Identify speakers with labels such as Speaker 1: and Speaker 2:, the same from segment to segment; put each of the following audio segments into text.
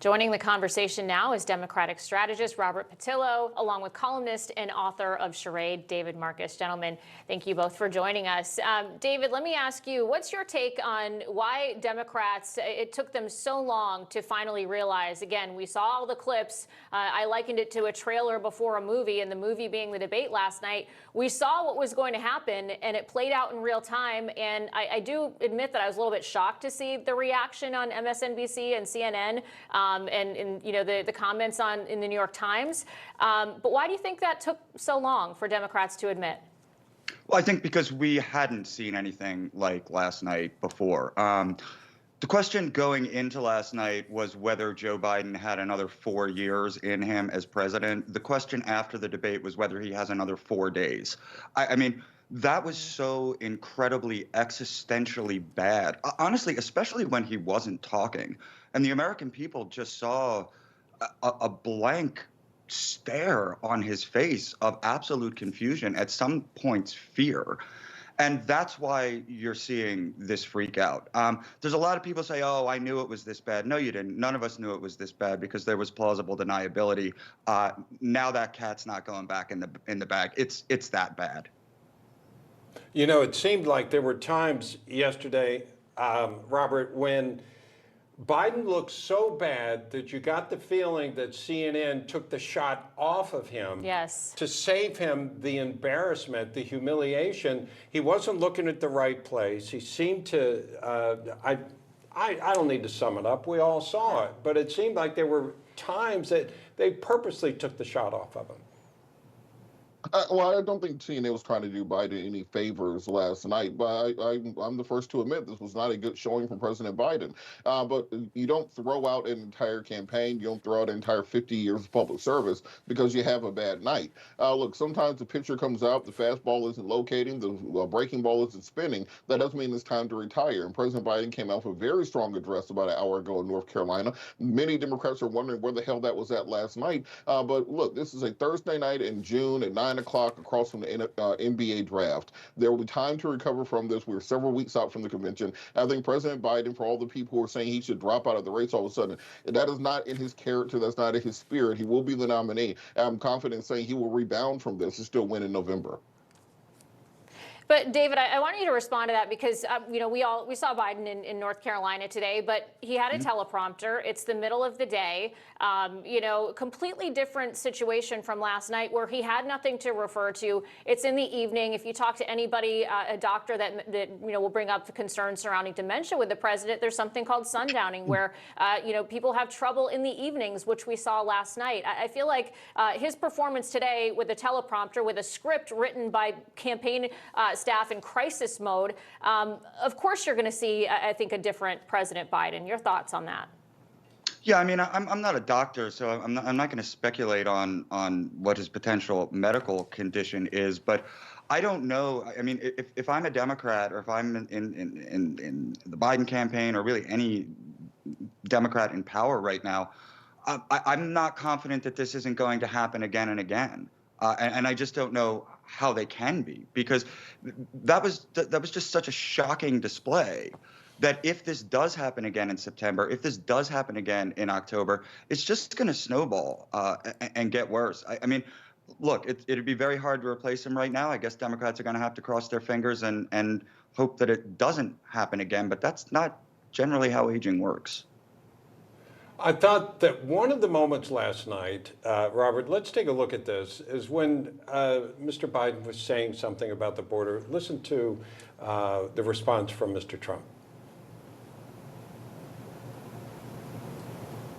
Speaker 1: Joining the conversation now is Democratic strategist Robert Patillo, along with columnist and author of Charade, David Marcus. Gentlemen, thank you both for joining us. David, let me ask you, what's your take on why Democrats, it took them so long to finally realize, again, we saw all the clips. I likened it to a trailer before a movie, and the movie being the debate last night. We saw what was going to happen, and it played out in real time. And I do admit that I was a little bit shocked to see the reaction on MSNBC and CNN. And you know, the comments in the New York Times. But why do you think that took so long for Democrats to admit?
Speaker 2: Well, I think because we hadn't seen anything like last night before. The question going into last night was whether Joe Biden had another 4 years in him as president. The question after the debate was whether he has another 4 days. I mean, that was so incredibly existentially bad, honestly, especially when he wasn't talking. And the American people just saw a blank stare on his face of absolute confusion, at some points fear. And that's why you're seeing this freak out. There's a lot of people say, oh, I knew it was this bad. No, you didn't. None of us knew it was this bad because there was plausible deniability. Now that cat's not going back in the bag. It's that bad.
Speaker 3: You know, it seemed like there were times yesterday, Robert, when Biden looked so bad that you got the feeling that CNN took the shot off of him.
Speaker 1: Yes.
Speaker 3: To save him the embarrassment, the humiliation. He wasn't looking at the right place. He seemed to, I don't need to sum it up. We all saw it. But it seemed like there were times that they purposely took the shot off of him.
Speaker 4: Well, I don't think CNN was trying to do Biden any favors last night, but I'm the first to admit this was not a good showing from President Biden. But you don't throw out an entire campaign, you don't throw out an entire 50 years of public service because you have a bad night. Look, sometimes the pitcher comes out, the fastball isn't locating, the breaking ball isn't spinning. That doesn't mean it's time to retire. And President Biden came out with a very strong address about an hour ago in North Carolina. Many Democrats are wondering where the hell that was at last night. But look, this is a Thursday night in June at 9 o'clock across from the NBA draft. There will be time to recover from this. We're several weeks out from the convention. I think President Biden, for all the people who are saying he should drop out of the race all of a sudden, that is not in his character. That's not in his spirit. He will be the nominee. I'm confident saying he will rebound from this and still win in November.
Speaker 1: But David, I want you to respond to that because you know, we saw Biden in North Carolina today, but he had a teleprompter. It's the middle of the day. You know, completely different situation from last night where he had nothing to refer to. It's in the evening. If you talk to anybody, a doctor that you know will bring up the concerns surrounding dementia with the president, there's something called sundowning where you know, people have trouble in the evenings, which we saw last night. I feel like his performance today with a teleprompter, with a script written by campaign staff in crisis mode, of course you're going to see, I think, a different President Biden. Your thoughts on that?
Speaker 2: Yeah, I mean, I'm not a doctor, so I'm not going to speculate on what his potential medical condition is, but I don't know. I mean, if I'm a Democrat or if I'm in the Biden campaign or really any Democrat in power right now, I'm not confident that this isn't going to happen again and again. And I just don't know how they can be, because that was just such a shocking display that if this does happen again in September, if this does happen again in October, it's just going to snowball and get worse. I mean, look, it'd be very hard to replace him right now. I guess Democrats are going to have to cross their fingers and hope that it doesn't happen again. But that's not generally how aging works.
Speaker 3: I thought that one of the moments last night, Robert, let's take a look at this, is when Mr. Biden was saying something about the border. Listen to the response from Mr. Trump.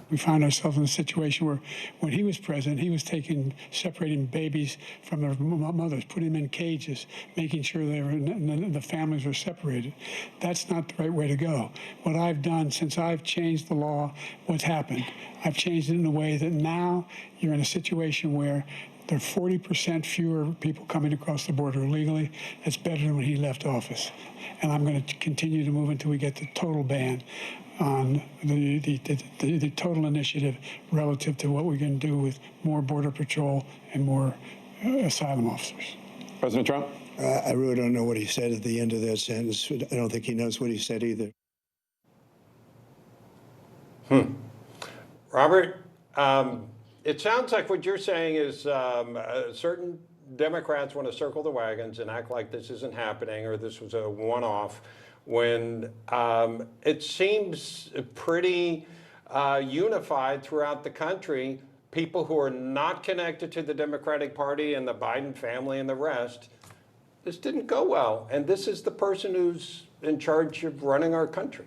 Speaker 5: We found ourselves in a situation where when he was president, he was separating babies from their mothers, putting them in cages, making sure the families were separated. That's not the right way to go. What I've done since I've changed the law, what's happened, I've changed it in a way that now you're in a situation where there are 40% fewer people coming across the border illegally. That's better than when he left office. And I'm going to continue to move until we get the total ban on the total initiative relative to what we can do with more Border Patrol and more asylum officers.
Speaker 6: President Trump?
Speaker 7: I really don't know what he said at the end of that sentence. I don't think he knows what he said either.
Speaker 3: Robert, it sounds like what you're saying is certain Democrats want to circle the wagons and act like this isn't happening or this was a one-off, when it seems pretty unified throughout the country. People who are not connected to the Democratic Party and the Biden family and the rest, this didn't go well. And this is the person who's in charge of running our country.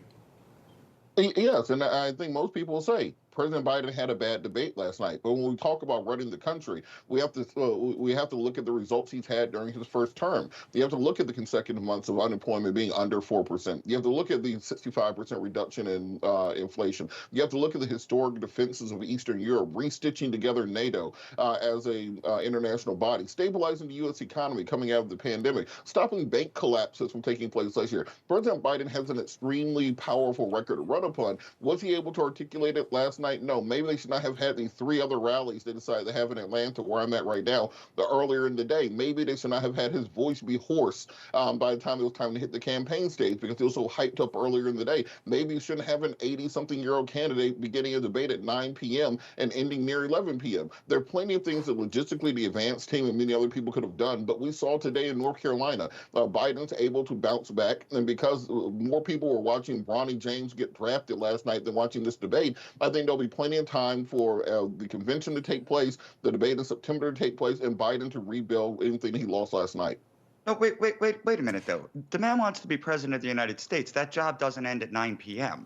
Speaker 4: Yes, and I think most people say President Biden had a bad debate last night. But when we talk about running the country, we have to look at the results he's had during his first term. You have to look at the consecutive months of unemployment being under 4%. You have to look at the 65% reduction in inflation. You have to look at the historic defenses of Eastern Europe, restitching together NATO as a international body, stabilizing the U.S. economy coming out of the pandemic, stopping bank collapses from taking place last year. President Biden has an extremely powerful record to run upon. Was he able to articulate it last night? No. Maybe they should not have had the 3 other rallies they decided to have in Atlanta, where I'm at right now, earlier in the day. Maybe they should not have had his voice be hoarse by the time it was time to hit the campaign stage, because it was so hyped up earlier in the day. Maybe you shouldn't have an 80-something-year-old candidate beginning a debate at 9 p.m. and ending near 11 p.m. There are plenty of things that logistically the advance team and many other people could have done, but we saw today in North Carolina, Biden's able to bounce back, and because more people were watching Bronny James get drafted last night than watching this debate, I think there'll be plenty of time for the convention to take place, the debate in September to take place, and Biden to rebuild anything he lost last night.
Speaker 2: No, wait a minute, though. The man wants to be president of the United States. That job doesn't end at 9 p.m.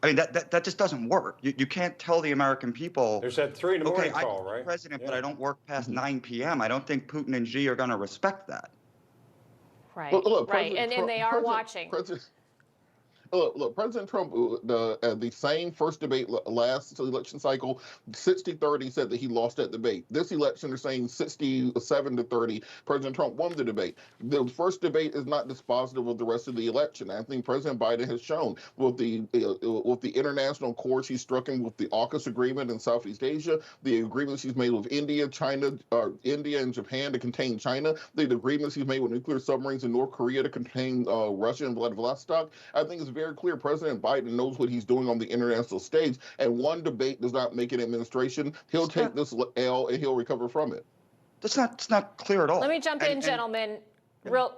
Speaker 2: I mean, that just doesn't work. You can't tell the American people.
Speaker 3: There's that 3 in the morning
Speaker 2: okay,
Speaker 3: call,
Speaker 2: I'm
Speaker 3: right?
Speaker 2: president,
Speaker 3: Yeah.
Speaker 2: but I don't work past 9 p.m. I don't think Putin and Xi are going to respect that.
Speaker 1: Right,
Speaker 4: Look,
Speaker 1: right,
Speaker 4: President
Speaker 1: and
Speaker 4: Trump-
Speaker 1: they are watching.
Speaker 4: Look, President Trump, the same first debate last election cycle, 60-30 said that he lost that debate. This election, they're saying 67-30, President Trump won the debate. The first debate is not dispositive of the rest of the election. I think President Biden has shown with the international accords he's struck in with the AUKUS agreement in Southeast Asia, the agreements he's made with India, India and Japan to contain China, the agreements he's made with nuclear submarines in North Korea to contain Russia and Vladivostok. I think it's very clear President Biden knows what he's doing on the international stage, and one debate does not make an administration. He'll take this L and he'll recover from it.
Speaker 2: It's not clear at all.
Speaker 1: Let me jump in, gentlemen. Real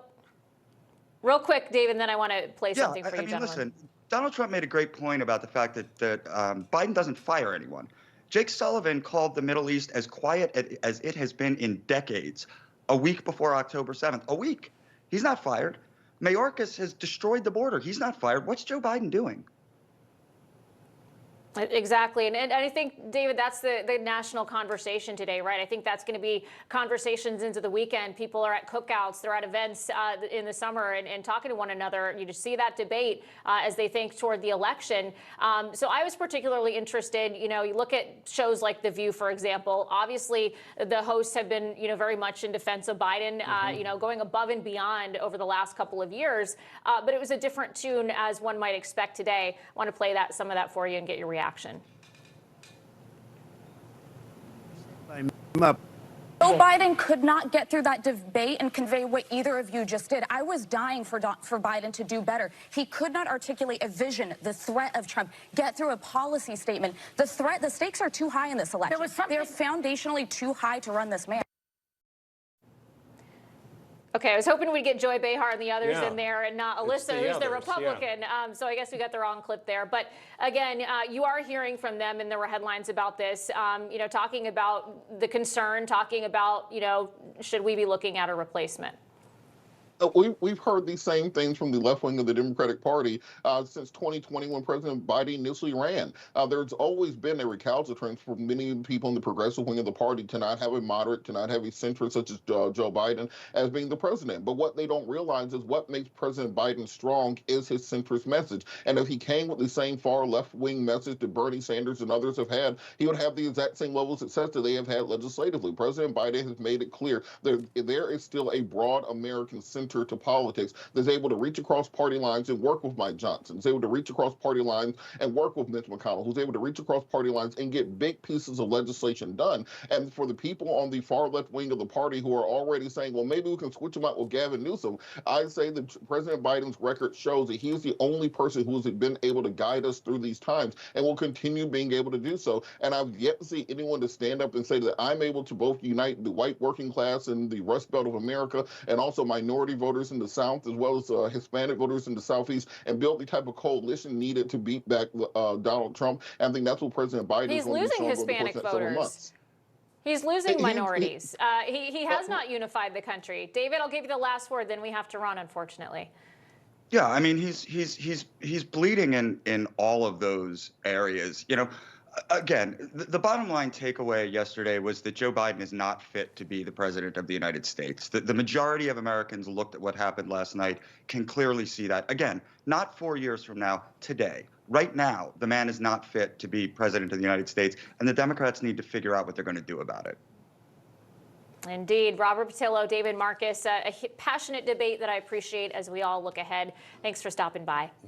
Speaker 1: quick, Dave, and then I want to play something for you, gentlemen.
Speaker 2: Listen, Donald Trump made a great point about the fact that Biden doesn't fire anyone. Jake Sullivan called the Middle East as quiet as it has been in decades, a week before October 7th. A week. He's not fired. Mayorkas has destroyed the border. He's not fired. What's Joe Biden doing?
Speaker 1: Exactly. And I think, David, that's the national conversation today, right? I think that's going to be conversations into the weekend. People are at cookouts, they're at events in the summer and talking to one another. You just see that debate as they think toward the election. So I was particularly interested, you look at shows like The View, for example. Obviously, the hosts have been, very much in defense of Biden, going above and beyond over the last couple of years. But it was a different tune, as one might expect today. I want to play some of that for you and get your reaction.
Speaker 6: Joe Biden could not get through that debate and convey what either of you just did. I was dying for Biden to do better. He could not articulate a vision, the threat of Trump, get through a policy statement. The stakes are too high in this election. They're foundationally too high to run this man.
Speaker 1: Okay, I was hoping we'd get Joy Behar and the others
Speaker 3: Yeah.
Speaker 1: in there and not
Speaker 3: It's
Speaker 1: Alyssa, who's the
Speaker 3: others,
Speaker 1: Republican.
Speaker 3: yeah.
Speaker 1: So I guess we got the wrong clip there. But again, you are hearing from them, and there were headlines about this, talking about the concern, talking about, should we be looking at a replacement?
Speaker 4: We've heard these same things from the left wing of the Democratic Party since 2020 when President Biden initially ran. There's always been a recalcitrance for many people in the progressive wing of the party to not have a moderate, to not have a centrist such as Joe Biden as being the president. But what they don't realize is what makes President Biden strong is his centrist message. And if he came with the same far left wing message that Bernie Sanders and others have had, he would have the exact same level of success that they have had legislatively. President Biden has made it clear that there is still a broad American centrist enter to politics, that's able to reach across party lines and work with Mike Johnson, that's able to reach across party lines and work with Mitch McConnell, who's able to reach across party lines and get big pieces of legislation done. And for the people on the far left wing of the party who are already saying, well, maybe we can switch them out with Gavin Newsom, I say that President Biden's record shows that he is the only person who has been able to guide us through these times and will continue being able to do so. And I've yet to see anyone to stand up and say that I'm able to both unite the white working class in the Rust Belt of America and also minority voters in the South, as well as Hispanic voters in the Southeast, and build the type of coalition needed to beat back Donald Trump. And I think that's what President Biden
Speaker 1: He's
Speaker 4: is going to be
Speaker 1: losing
Speaker 4: showing over the course
Speaker 1: Hispanic
Speaker 4: of the next several
Speaker 1: voters.
Speaker 4: months.
Speaker 1: He's losing
Speaker 4: He-
Speaker 1: minorities. He has not unified the country. David, I'll give you the last word, then we have to run, unfortunately.
Speaker 2: Yeah, I mean, he's bleeding in all of those areas. You know, again, the bottom line takeaway yesterday was that Joe Biden is not fit to be the president of the United States. The majority of Americans looked at what happened last night, can clearly see that. Again, not 4 years from now, today. Right now, the man is not fit to be president of the United States, and the Democrats need to figure out what they're going to do about it.
Speaker 1: Indeed. Robert Patillo, David Marcus, a passionate debate that I appreciate as we all look ahead. Thanks for stopping by.